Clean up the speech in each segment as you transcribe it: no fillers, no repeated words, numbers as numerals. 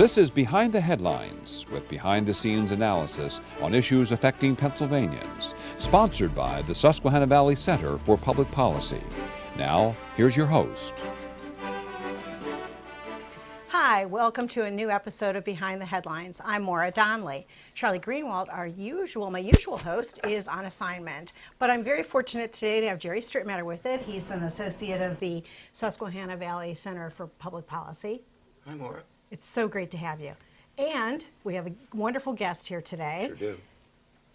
This is Behind the Headlines, with behind-the-scenes analysis on issues affecting Pennsylvanians, sponsored by the Susquehanna Valley Center for Public Policy. Now, here's your host. Hi, welcome to a new episode of Behind the Headlines. I'm Maura Donnelly. Charlie Greenwald, my usual host, is on assignment. But I'm very fortunate today to have Jerry Strittmatter with it. He's an associate of the Susquehanna Valley Center for Public Policy. Hi, Maura. It's so great to have you. And we have a wonderful guest here today. Sure do.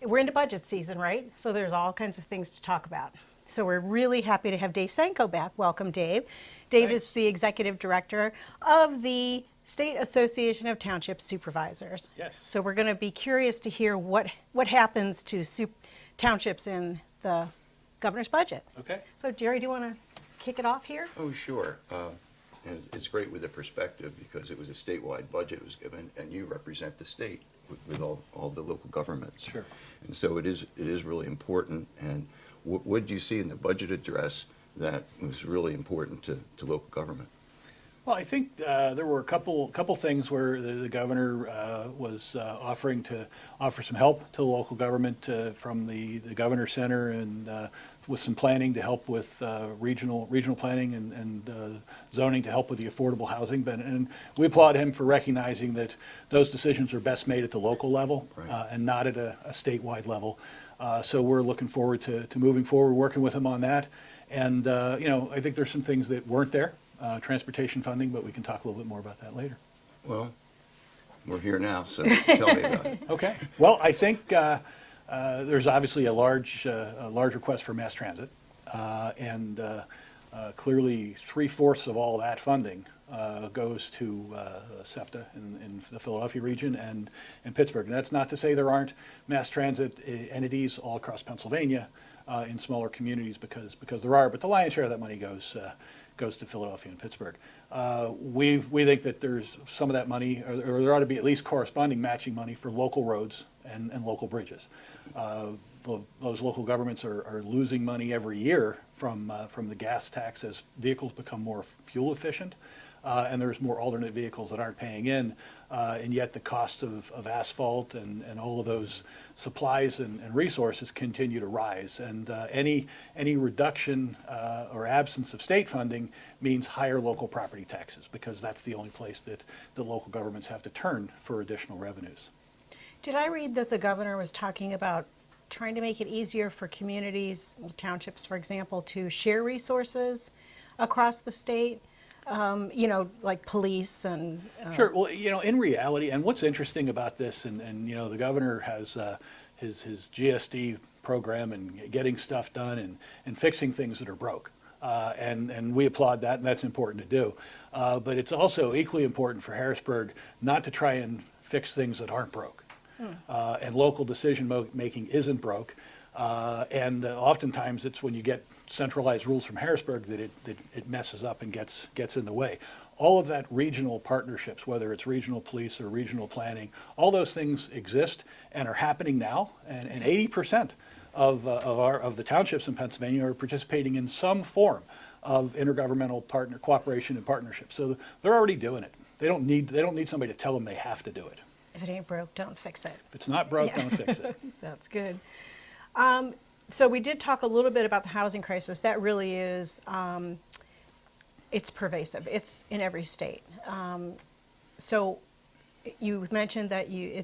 We're into budget season, right? So there's all kinds of things to talk about. So we're really happy to have Dave Sanko back. Welcome, Dave. Dave is the executive director of the State Association of Township Supervisors. Yes. So we're going to be curious to hear what happens to townships in the governor's budget. Okay. So Jerry, do you want to kick it off here? Oh, sure. And it's great with the perspective because it was a statewide budget was given, and you represent the state with all the local governments. Sure. And so it is really important. And what did you see in the budget address that was really important to local government? Well, I think there were a couple things where the governor was offering to offer some help to the local government from the Governor's Center and with some planning to help with regional planning and zoning to help with the affordable housing. And we applaud him for recognizing that those decisions are best made at the local level Right. and not at a statewide level. So we're looking forward to moving forward, working with him on that. And I think there's some things that weren't there. Transportation funding, but we can talk a little bit more about that later. Well, we're here now, so tell me about it. Okay. Well, I think there's obviously a large request for mass transit, and clearly 3/4 of all that funding goes to SEPTA in the Philadelphia region and in Pittsburgh. And that's not to say there aren't mass transit entities all across Pennsylvania in smaller communities, because there are, but the lion's share of that money goes to Philadelphia and Pittsburgh. We think that there's some of that money, or there ought to be at least corresponding matching money for local roads and local bridges. Those local governments are losing money every year from the gas tax as vehicles become more fuel efficient, and there's more alternate vehicles that aren't paying in, and yet the cost of asphalt and all of those supplies and resources continue to rise. And any reduction or absence of state funding means higher local property taxes, because that's the only place that the local governments have to turn for additional revenues. Did I read that the governor was talking about trying to make it easier for communities, townships, for example, to share resources across the state? Like police and... Sure. Well, in reality, and what's interesting about this, and the governor has his GSD program and getting stuff done and fixing things that are broke. And we applaud that, and that's important to do. But it's also equally important for Harrisburg not to try and fix things that aren't broke. And local decision making isn't broke. And oftentimes it's when you get centralized rules from Harrisburg that it messes up and gets in the way. All of that regional partnerships, whether it's regional police or regional planning, all those things exist and are happening now. And 80% of the townships in Pennsylvania are participating in some form of intergovernmental cooperation and partnership. So they're already doing it. They don't need somebody to tell them they have to do it. If it ain't broke, don't fix it. If it's not broke, don't fix it. That's good. So we did talk a little bit about the housing crisis. That really is, it's pervasive. It's in every state. So you mentioned that you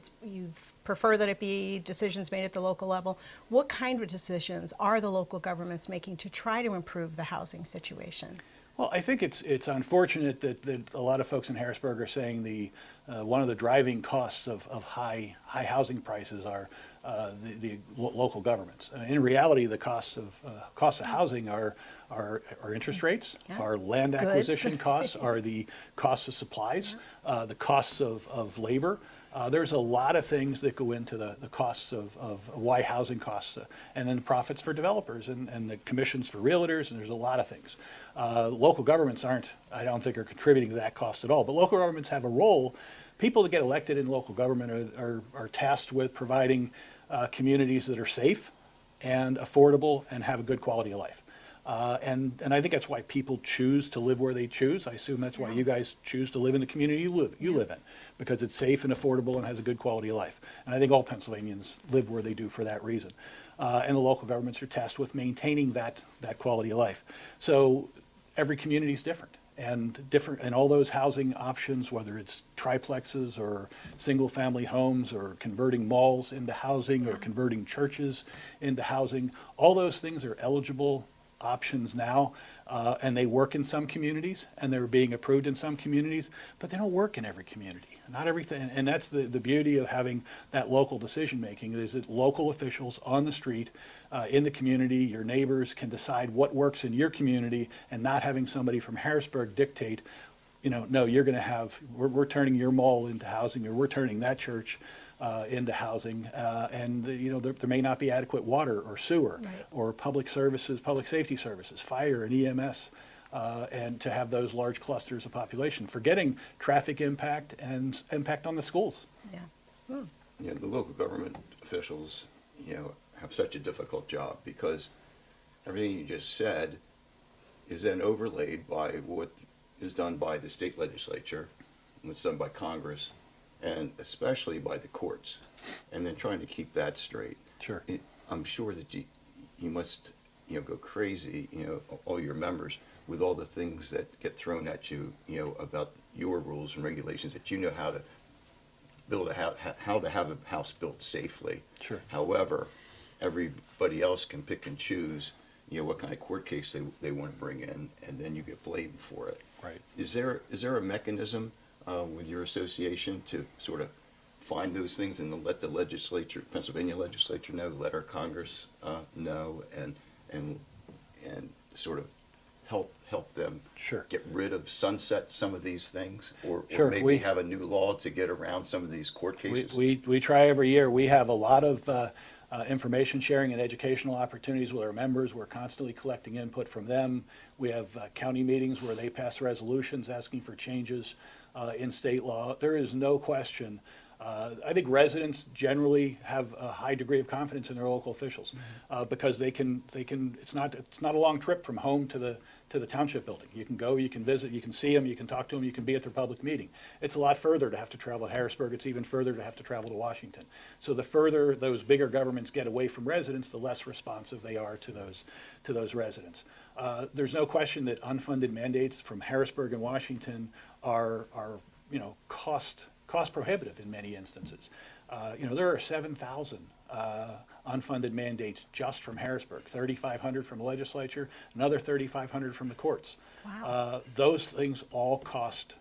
prefer that it be decisions made at the local level. What kind of decisions are the local governments making to try to improve the housing situation? Well, I think it's unfortunate that a lot of folks in Harrisburg are saying one of the driving costs of high housing prices are the local governments. In reality, the costs of housing are interest rates, are land acquisition costs, are the costs of supplies, the costs of labor. There's a lot of things that go into the costs of why housing costs, and then the profits for developers and the commissions for realtors, and there's a lot of things. Local governments I don't think, are contributing to that cost at all, but local governments have a role. People that get elected in local government are tasked with providing communities that are safe and affordable and have a good quality of life. And I think that's why people choose to live where they choose. I assume that's why you guys choose to live in the community you live in, because it's safe and affordable and has a good quality of life. And I think all Pennsylvanians live where they do for that reason. And the local governments are tasked with maintaining that quality of life. So every community is different. And all those housing options, whether it's triplexes or single-family homes or converting malls into housing or converting churches into housing, all those things are eligible options now, and they work in some communities, and they're being approved in some communities, but they don't work in every community. Not everything, and that's the beauty of having that local decision-making, is that local officials on the street, in the community, your neighbors can decide what works in your community, and not having somebody from Harrisburg dictate, no, you're going to have, we're turning your mall into housing, or we're turning that church into housing, and there may not be adequate water or sewer, Right. or public services, public safety services, fire and EMS, and to have those large clusters of population, forgetting traffic impact and impact on the schools. Yeah. The local government officials, have such a difficult job because everything you just said is then overlaid by what is done by the state legislature, what's done by Congress, and especially by the courts, and then trying to keep that straight. Sure. I'm sure that you must, go crazy, all your members, with all the things that get thrown at you, about your rules and regulations, that how to build a house, how to have a house built safely. Sure. However, everybody else can pick and choose, what kind of court case they want to bring in, and then you get blamed for it. Right. Is there a mechanism with your association to sort of find those things and to let the legislature, Pennsylvania legislature know, let our Congress know, and sort of help them Sure. get rid of, sunset some of these things, or Sure, maybe have a new law to get around some of these court cases? We try every year. We have a lot of information sharing and educational opportunities with our members. We're constantly collecting input from them. We have county meetings where they pass resolutions asking for changes in state law. There is no question. I think residents generally have a high degree of confidence in their local officials, because they can. It's not a long trip from home to the township building. You can go, you can visit, you can see them, you can talk to them, you can be at their public meeting. It's a lot further to have to travel to Harrisburg. It's even further to have to travel to Washington. So the further those bigger governments get away from residents, the less responsive they are to those residents. There's no question that unfunded mandates from Harrisburg and Washington are cost prohibitive in many instances. There are 7,000 unfunded mandates just from Harrisburg, 3,500 from the legislature, another 3,500 from the courts. Wow. Those things all cost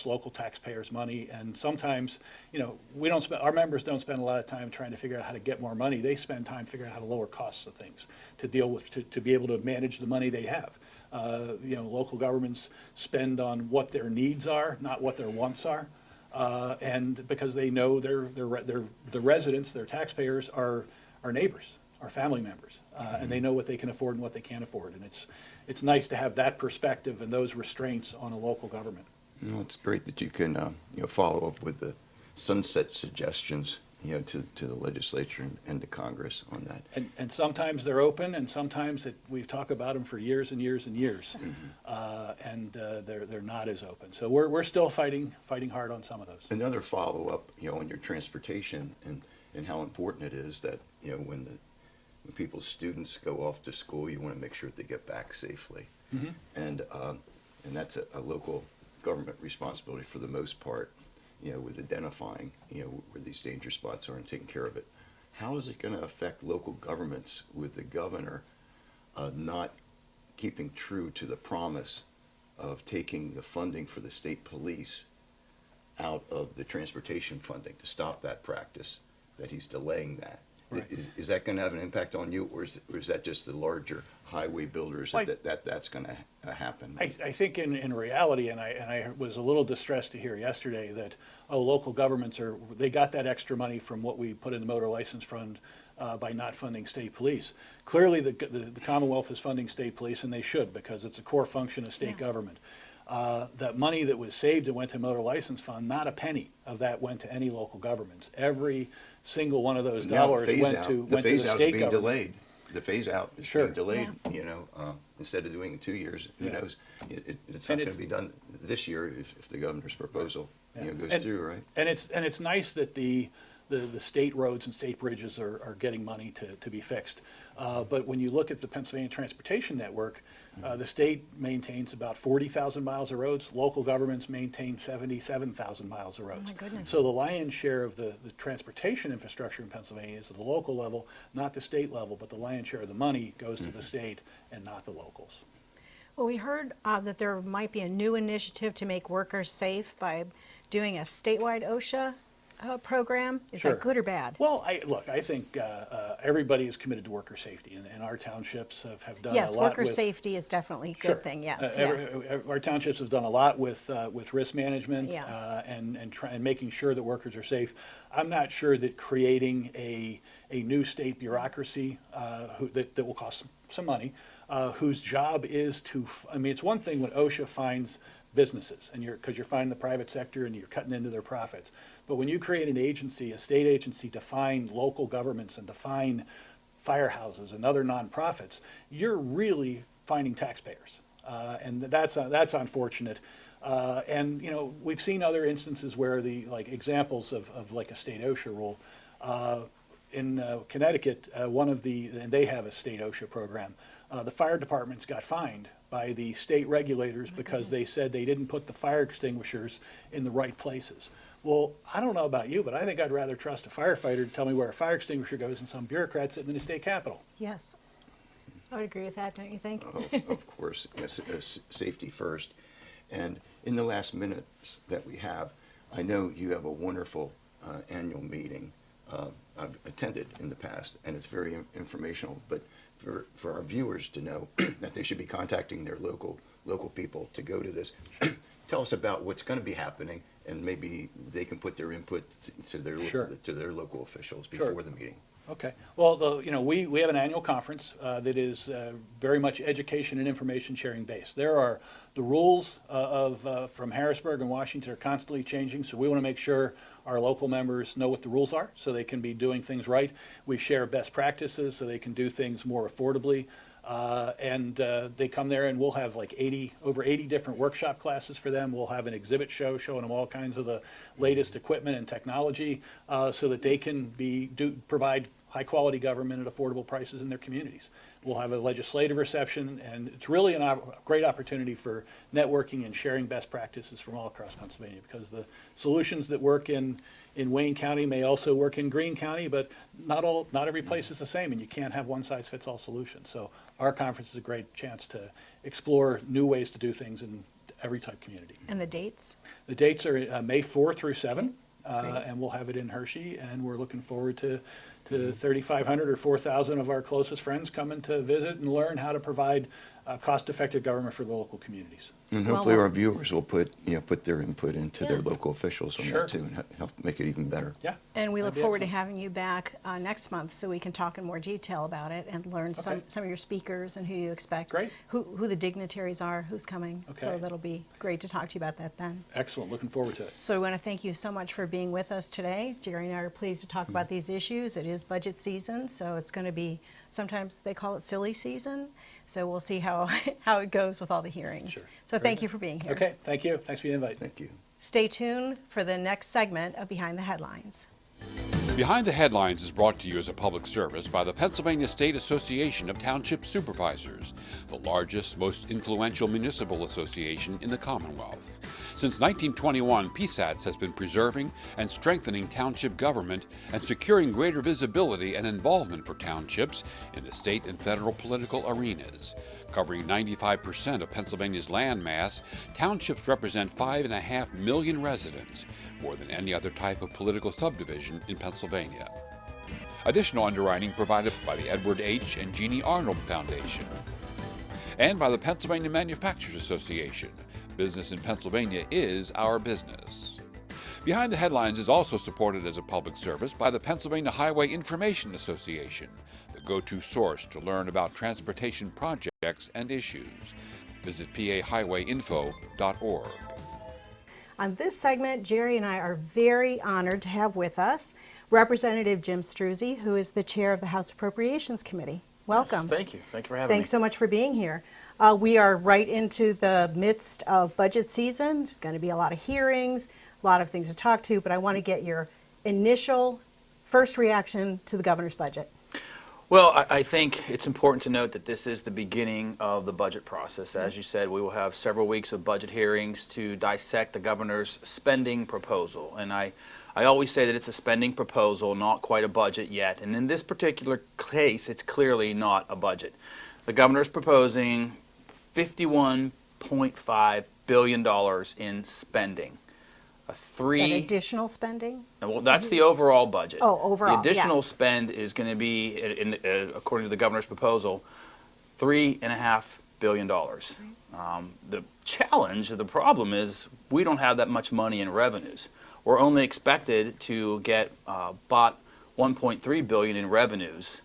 local taxpayers money, and sometimes, our members don't spend a lot of time trying to figure out how to get more money. They spend time figuring out how to lower costs of things to deal with, to be able to manage the money they have. Local governments spend on what their needs are, not what their wants are. And because they know the residents, their taxpayers are neighbors, are family members, and they know what they can afford and what they can't afford. And it's nice to have that perspective and those restraints on a local government. It's great that you can follow up with the sunset suggestions, to the legislature and to Congress on that. And sometimes they're open, and sometimes we talk about them for years and years and years, and they're not as open. So we're still fighting hard on some of those. Another follow-up, on your transportation and how important it is that, when people's students go off to school, you want to make sure that they get back safely. Mm-hmm. And that's a local government responsibility for the most part, with identifying, where these danger spots are and taking care of it. How is it going to affect local governments with the governor not keeping true to the promise of taking the funding for the state police out of the transportation funding to stop that practice, that he's delaying that? Right. Is that going to have an impact on you, or is that just the larger highway builders that's going to happen? I think in reality, and I was a little distressed to hear yesterday that, local governments they got that extra money from what we put in the motor license fund by not funding state police. Clearly, the Commonwealth is funding state police, and they should, because it's a core function of state Yes. government. That money that was saved and went to motor license fund, not a penny of that went to any local governments. Every single one of those Now dollars went to the phase-out is state being government. delayed. the phase out is Sure. being delayed, you know, instead of doing it 2 years, who Yeah. knows? It's And not going it's- to be done this year if the governor's proposal, you know, goes And- through, right? And it's nice that the state roads and state bridges are getting money to be fixed. But when you look at the Pennsylvania Transportation Network, the state maintains about 40,000 miles of roads. Local governments maintain 77,000 miles of roads. my goodness. So the lion's share of the transportation infrastructure in Pennsylvania is at the local level, not the state level, but the lion's share of the money goes to the state and not the locals. Well, we heard that there might be a new initiative to make workers safe by doing a statewide OSHA program. Is Sure. that good or bad? Well, I think everybody is committed to worker safety, and our townships have done Yes, a lot worker with. safety is definitely a Sure. good thing, yes. Our townships have done a lot with risk management Yeah. and making sure that workers are safe. I'm not sure that creating a new state bureaucracy that will cost some money, whose job is to, I mean, it's one thing when OSHA finds businesses and because you're finding the private sector and you're cutting into their profits. But when you create an agency, a state agency to find local governments and to find firehouses and other nonprofits, you're really finding taxpayers. And that's unfortunate. And, you know, we've seen other instances where examples of like a state OSHA rule. In Connecticut, and they have a state OSHA program. The fire departments got fined by the state regulators because they said they didn't put the fire extinguishers in the right places. Well, I don't know about you, but I think I'd rather trust a firefighter to tell me where a fire extinguisher goes than some bureaucrat sitting in the state capitol. Yes. I would agree with that, don't you think? Of course, yes, safety first. And in the last minutes that we have, I know you have a wonderful annual meeting. I've attended in the past, and it's very informational. But for our viewers to know that they should be contacting their local people to go to this. Tell us about what's going to be happening, and maybe they can put their input to their Sure. to their local officials Sure. before the meeting. Okay. Well, we have an annual conference that is very much education and information sharing based. There are the rules from Harrisburg and Washington are constantly changing, so we want to make sure our local members know what the rules are so they can be doing things right. We share best practices so they can do things more affordably. And they come there and we'll have like over 80 different workshop classes for them. We'll have an exhibit show showing them all kinds of the latest equipment and technology so that they can provide high quality government at affordable prices in their communities. We'll have a legislative reception, and it's really a great opportunity for networking and sharing best practices from all across Pennsylvania, because the solutions that work in Wayne County may also work in Greene County, but not every place is the same, and you can't have one size fits all solution. So our conference is a great chance to explore new ways to do things in every type community. And the dates? The dates are May 4 through 7, and we'll have it in Hershey, and we're looking forward to 3,500 or 4,000 of our closest friends coming to visit and learn how to provide cost-effective government for the local communities. And Well, hopefully well- our viewers will put their input into their Yeah. local officials on Sure. that too, and help make it even better. Yeah. And we look That'd be forward to excellent. having you back next month so we can talk in more detail about it and learn Okay. some of your speakers and who you expect. Great. Who the dignitaries are, who's coming. So Okay. that'll be great to talk to you about that then. Excellent. Looking forward to it. So we want to thank you so much for being with us today. Jerry and I are pleased to talk about these issues. It is budget season, so it's going to be, sometimes they call it silly season. So we'll see how it goes with all the hearings. Sure. So Very thank good. you for being here. Okay. Thank you. Thanks for the invite. Thank you. Stay tuned for the next segment of Behind the Headlines. Behind the Headlines is brought to you as a public service by the Pennsylvania State Association of Township Supervisors, the largest, most influential municipal association in the Commonwealth. Since 1921, PSATS has been preserving and strengthening township government and securing greater visibility and involvement for townships in the state and federal political arenas. Covering 95% of Pennsylvania's land mass, townships represent 5.5 million residents, more than any other type of political subdivision in Pennsylvania. Additional underwriting provided by the Edward H. and Jeannie Arnold Foundation and by the Pennsylvania Manufacturers Association. Business in Pennsylvania is our business. Behind the Headlines is also supported as a public service by the Pennsylvania Highway Information Association, the go-to source to learn about transportation projects and issues. Visit pahighwayinfo.org. On this segment, Jerry and I are very honored to have with us Representative Jim Struzzi, who is the chair of the House Appropriations Committee. welcome. Yes, thank you. Thank you for having Thanks me. so much for being here. We are right into the midst of budget season. There's going to be a lot of hearings, a lot of things to talk to, but I want to get your initial first reaction to the governor's budget. Well, I think it's important to note that this is the beginning of the budget process. As you said, we will have several weeks of budget hearings to dissect the governor's spending proposal. And I always say that it's a spending proposal, not quite a budget yet. And in this particular case, it's clearly not a budget. The governor's proposing $51.5 billion in spending. Is that additional spending? Well, that's the overall budget. Oh, overall, the additional yeah. spend is going to be, according to the governor's proposal, $3.5 billion. The challenge, the problem is we don't have that much money in revenues. We're only expected to get about $1.3 billion in revenues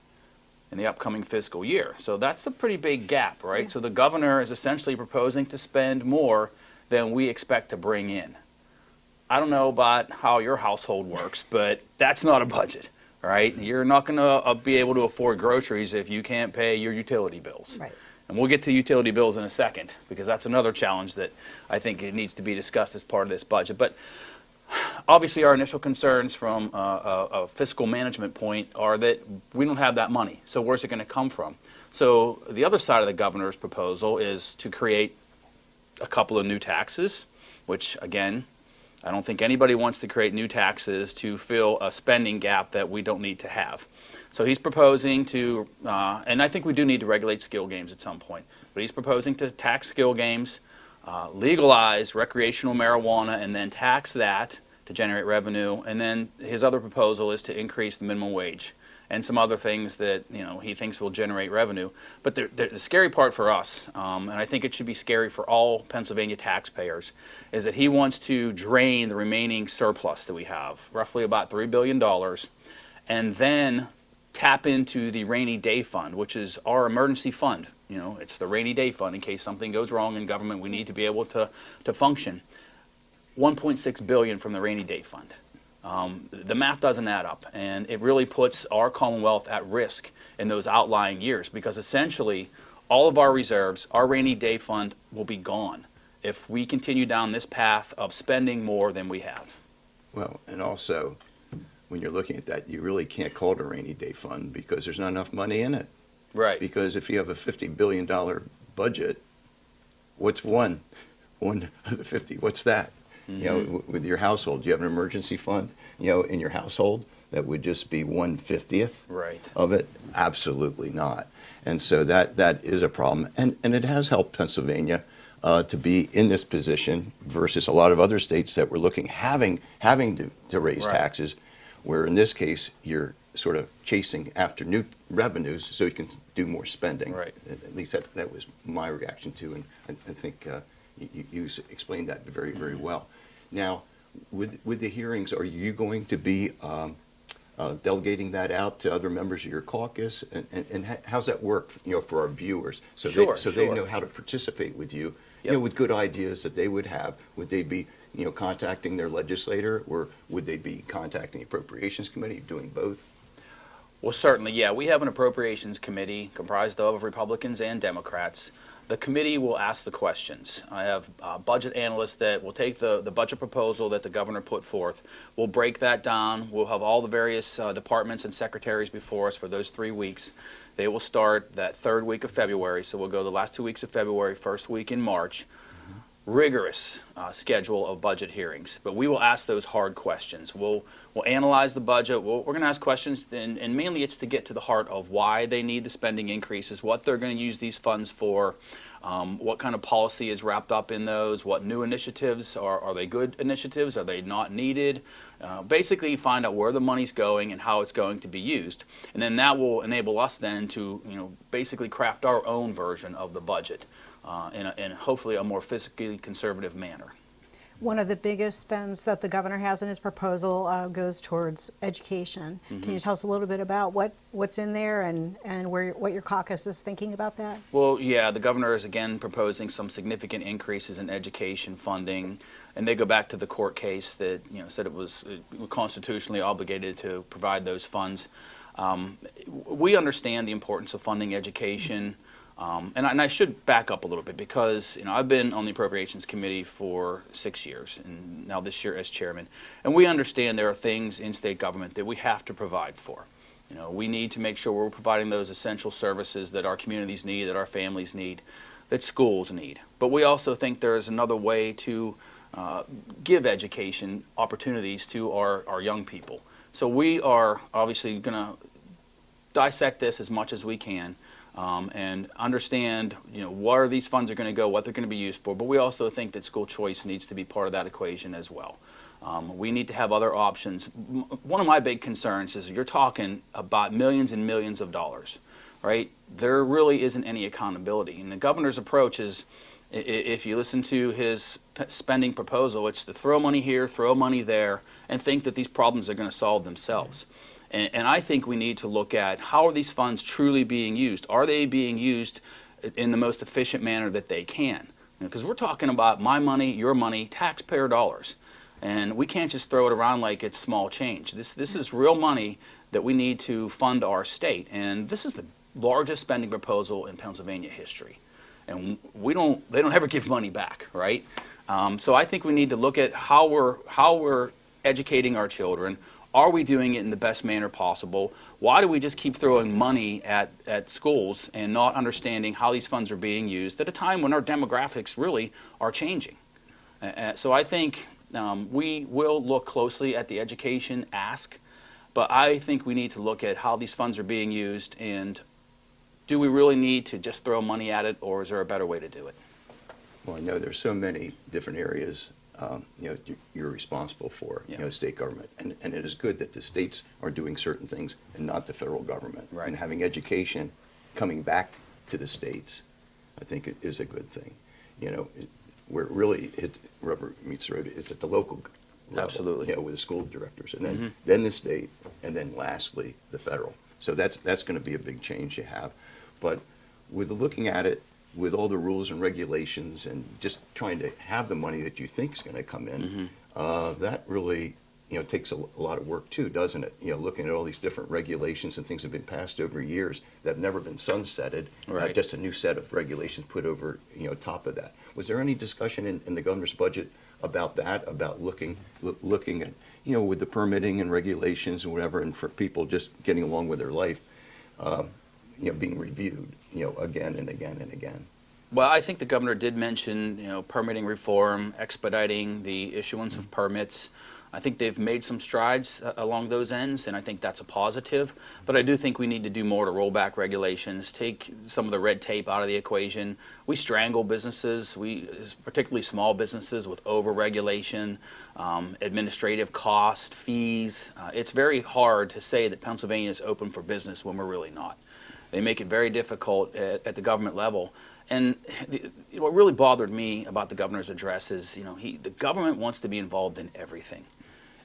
in the upcoming fiscal year. So that's a pretty big gap, right? Yeah. So the governor is essentially proposing to spend more than we expect to bring in. I don't know about how your household works, but that's not a budget, right? You're not going to be able to afford groceries if you can't pay your utility bills. Right. And we'll get to utility bills in a second, because that's another challenge that I think it needs to be discussed as part of this budget. But obviously our initial concerns from a fiscal management point are that we don't have that money. So where's it going to come from? So the other side of the governor's proposal is to create a couple of new taxes, which again, I don't think anybody wants to create new taxes to fill a spending gap that we don't need to have. So he's proposing to, and I think we do need to regulate skill games at some point, but he's proposing to tax skill games, legalize recreational marijuana, and then tax that to generate revenue. And then his other proposal is to increase the minimum wage and some other things that he thinks will generate revenue. But the scary part for us, and I think it should be scary for all Pennsylvania taxpayers, is that he wants to drain the remaining surplus that we have, roughly about $3 billion, and then tap into the rainy day fund, which is our emergency fund. It's the rainy day fund in case something goes wrong in government. We need to be able to function. $1.6 billion from the rainy day fund. The math doesn't add up, and it really puts our Commonwealth at risk in those outlying years, because essentially all of our reserves, our rainy day fund, will be gone if we continue down this path of spending more than we have. Well, and also, when you're looking at that, you really can't call it a rainy day fund because there's not enough money in it. Right. Because if you have a $50 billion budget, what's one of the 50? What's that? With your household, do you have an emergency fund, in your household that would just be 1/50th Right. of it? Absolutely not. And so that is a problem. And it has helped Pennsylvania to be in this position versus a lot of other states that were having to raise Right. taxes, where in this case, you're sort of chasing after new revenues so you can do more spending. Right. At least that was my reaction to, and I think you explained that very, very well. Now, with the hearings, are you going to be delegating that out to other members of your caucus? And how's that work, for our viewers? So Sure, they sure. know how to participate with you, Yep. with good ideas that they would have. Would they be, contacting their legislator, or would they be contacting the Appropriations Committee, doing both? Well, certainly, yeah. We have an appropriations committee comprised of Republicans and Democrats. The committee will ask the questions. I have budget analysts that will take the budget proposal that the governor put forth. We'll break that down. We'll have all the various departments and secretaries before us for those 3 weeks. They will start that third week of February, so we'll go the last 2 weeks of February, first week in March. Rigorous schedule of budget hearings, but we will ask those hard questions. We'll analyze the budget. We're going to ask questions, and mainly it's to get to the heart of why they need the spending increases, what they're going to use these funds for, what kind of policy is wrapped up in those, what new initiatives are they good initiatives, are they not needed? Basically find out where the money's going and how it's going to be used, and then that will enable us then to basically craft our own version of the budget. In hopefully a more fiscally conservative manner. One of the biggest spends that the governor has in his proposal goes towards education. Can you tell us a little bit about what's in there and what your caucus is thinking about that? Well, yeah, the governor is again proposing some significant increases in education funding, and they go back to the court case that said it was constitutionally obligated to provide those funds. We understand the importance of funding education. And I should back up a little bit because I've been on the Appropriations Committee for 6 years, and now this year as chairman. And we understand there are things in state government that we have to provide for. We need to make sure we're providing those essential services that our communities need, that our families need, that schools need. But we also think there is another way to give education opportunities to our young people. So we are obviously going to dissect this as much as we can. And understand, where these funds are going to go, what they're going to be used for. But we also think that school choice needs to be part of that equation as well. We need to have other options. One of my big concerns is you're talking about millions and millions of dollars, right? There really isn't any accountability. And the governor's approach is, if you listen to his spending proposal, it's to throw money here, throw money there, and think that these problems are going to solve themselves. And I think we need to look at how are these funds truly being used? Are they being used in the most efficient manner that they can? Because we're talking about my money, your money, taxpayer dollars. And we can't just throw it around like it's small change. This is real money that we need to fund our state. And this is the largest spending proposal in Pennsylvania history. And they don't ever give money back, right? So I think we need to look at how we're educating our children. Are we doing it in the best manner possible? Why do we just keep throwing money at schools and not understanding how these funds are being used at a time when our demographics really are changing? So I think we will look closely at the education ask, but I think we need to look at how these funds are being used, and do we really need to just throw money at it, or is there a better way to do it? Well, I know there's so many different areas you're responsible for, Yeah. State government. And it is good that the states are doing certain things and not the federal government. Right. And having education coming back to the states, I think it is a good thing. Where it really rubber meets the road is at the local level. Absolutely. With the school directors, and then the state, and then lastly, the federal. So that's going to be a big change you have. But with looking at it, with all the rules and regulations and just trying to have the money that you think is going to come in, that really, takes a lot of work too, doesn't it? Looking at all these different regulations and things that have been passed over years that have never been sunsetted, Right. just a new set of regulations put over, top of that. Was there any discussion in the governor's budget about that, about looking at, with the permitting and regulations and whatever, and for people just getting along with their life, being reviewed, again and again and again? Well, I think the governor did mention, permitting reform, expediting the issuance of permits. I think they've made some strides along those ends, and I think that's a positive. But I do think we need to do more to roll back regulations, take some of the red tape out of the equation. We strangle businesses, particularly small businesses, with over-regulation, administrative cost, fees. It's very hard to say that Pennsylvania is open for business when we're really not. They make it very difficult at the government level. And what really bothered me about the governor's address is, the government wants to be involved in everything.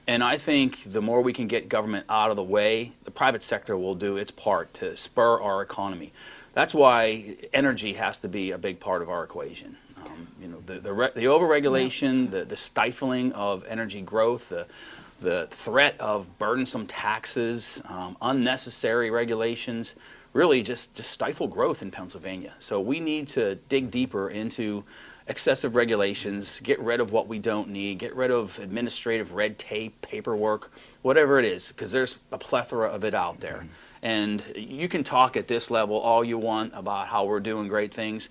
And I think the more we can get government out of the way, the private sector will do its part to spur our economy. That's why energy has to be a big part of our equation. The overregulation, the stifling of energy growth, the threat of burdensome taxes, unnecessary regulations, really just stifle growth in Pennsylvania. So we need to dig deeper into excessive regulations, get rid of what we don't need, get rid of administrative red tape, paperwork, whatever it is, because there's a plethora of it out there. And you can talk at this level all you want about how we're doing great things,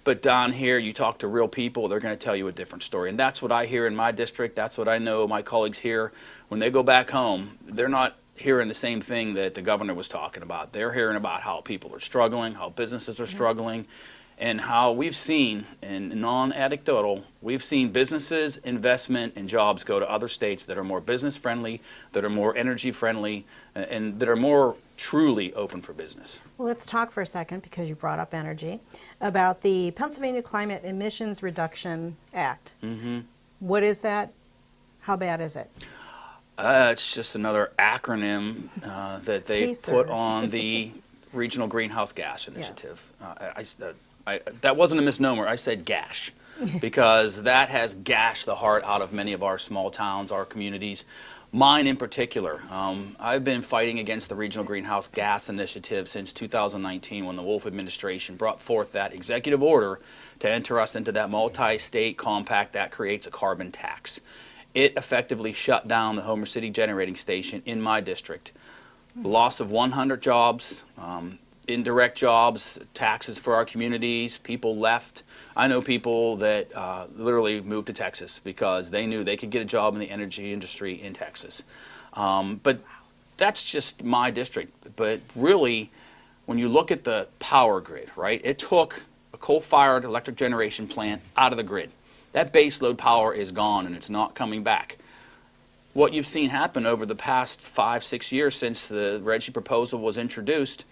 but down here you talk to real people, they're going to tell you a different story. And that's what I hear in my district, that's what I know my colleagues hear. When they go back home, they're not hearing the same thing that the governor was talking about. They're hearing about how people are struggling, how businesses are struggling, and how we've seen, in non-anecdotal, we've seen businesses, investment, and jobs go to other states that are more business-friendly, that are more energy-friendly, and that are more truly open for business. Well, let's talk for a second, because you brought up energy, about the Pennsylvania Climate Emissions Reduction Act. What is that? How bad is it? It's just another acronym that they PACER. put on the Regional Greenhouse Gas Initiative. That wasn't a misnomer. I said gash, because that has gashed the heart out of many of our small towns, our communities. Mine in particular. I've been fighting against the Regional Greenhouse Gas Initiative since 2019 when the Wolf administration brought forth that executive order to enter us into that multi-state compact that creates a carbon tax. It effectively shut down the Homer City Generating Station in my district. Loss of 100 jobs, indirect jobs, taxes for our communities, people left. I know people that literally moved to Texas because they knew they could get a job in the energy industry in Texas. But that's just my district. But really, when you look at the power grid, right, it took a coal-fired electric generation plant out of the grid. That base load power is gone and it's not coming back. What you've seen happen over the past 5-6 years since the Reggie proposal was introduced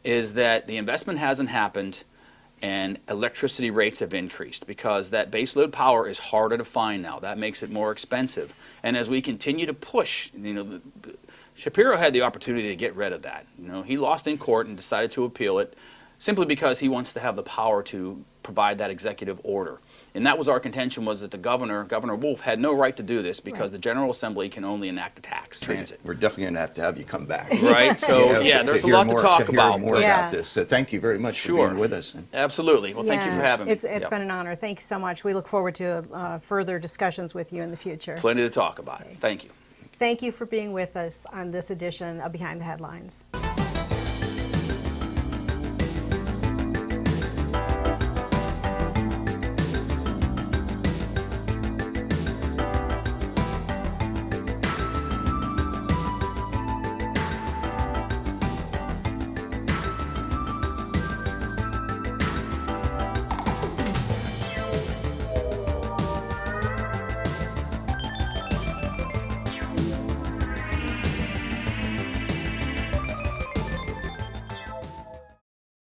is that the investment hasn't happened and electricity rates have increased because that baseload power is harder to find now. That makes it more expensive. And as we continue to push, Shapiro had the opportunity to get rid of that. He lost in court and decided to appeal it simply because he wants to have the power to provide that executive order. And that was our contention, was that the Governor Wolf, had no right to do this because the General Assembly can only enact a tax, transit. We're definitely going to have you come back. Right? So, there's a lot to talk about. More about this. So thank you very much for being with us. Absolutely. Well, thank you for having me. It's been an honor. Thank you so much. We look forward to further discussions with you in the future. Plenty to talk about. Thank you. Thank you for being with us on this edition of Behind the Headlines.